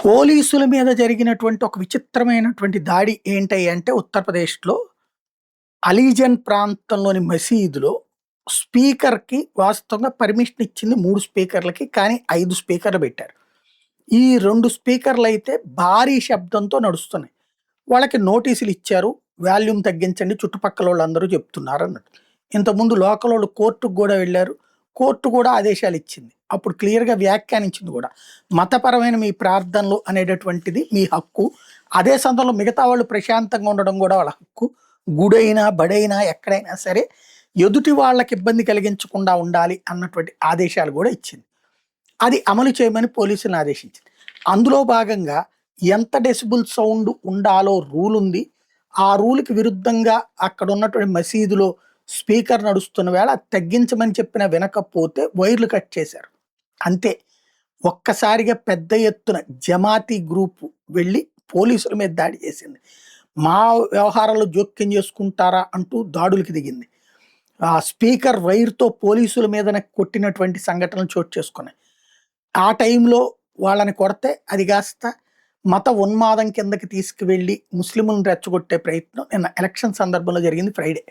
పోలీసుల మీద జరిగినటువంటి ఒక విచిత్రమైనటువంటి దాడి ఏంటి అంటే ఉత్తరప్రదేశ్‌లో అలీజన్ ప్రాంతంలోని మసీదులో స్పీకర్‌కి వాస్తవంగా పర్మిషన్ ఇచ్చింది 3 స్పీకర్‌లకి. కానీ 5 స్పీకర్‌లు పెట్టారు. ఈ 2 స్పీకర్‌లయితే భారీ శబ్దంతో నడుస్తున్నాయి. వాళ్ళకి నోటీసులు ఇచ్చారు. వాల్యూమ్ తగ్గించండి చుట్టుపక్కలోళ్ళందరూ చెప్తున్నారన్నట్టు. ఇంతకుముందు లోకలోళ్ళు కోర్టుకి గూడా వెళ్లారు. కోర్టు కూడా ఆదేశాలిచ్చింది. అప్పుడు క్లియర్‌గా వ్యాఖ్యానించింది గూడా. మతపరమైన మీ ప్రార్థనలు అనేటటువంటిది మీ హక్కు. అదే సందర్భంలో మిగతా వాళ్ళు ప్రశాంతంగా ఉండడం గూడా వాళ్ళ హక్కు. గుడైనా, బడైనా ఎక్కడైనా సరే ఎదుటి వాళ్ళకి ఇబ్బంది కలిగించకుండా ఉండాలి అన్నటువంటి ఆదేశాలు గూడా ఇచ్చింది. అది అమలు చేయమని పోలీసులను ఆదేశించింది. అందులో భాగంగా ఎంత డెసిబుల్ సౌండ్ ఉండాలో రూల్ ఉంది. ఆ రూల్‌కి విరుద్ధంగా అక్కడ ఉన్నటువంటి మసీదులో స్పీకర్ నడుస్తున్న వేళ అది తగ్గించమని చెప్పినా వినకపోతే వైర్లు కట్ చేశారు. అంతే. ఒక్కసారిగా పెద్ద ఎత్తున జమాతీ గ్రూపు వెళ్ళి పోలీసుల మీద దాడి చేసింది. మా వ్యవహారాల్లో జోక్యం చేసుకుంటారా అంటూ దాడులకి దిగింది. ఆ స్పీకర్ వైర్‌తో పోలీసుల మీదనే కొట్టినటువంటి సంఘటనలు చోటు చేసుకున్నాయి. ఆ టైంలో వాళ్ళని కొడితే అది కాస్త మత ఉన్మాదం కిందకి తీసుకువెళ్ళి ముస్లింలను రెచ్చగొట్టే ప్రయత్నం నిన్న ఎలక్షన్ సందర్భంలో జరిగింది ఫ్రైడే.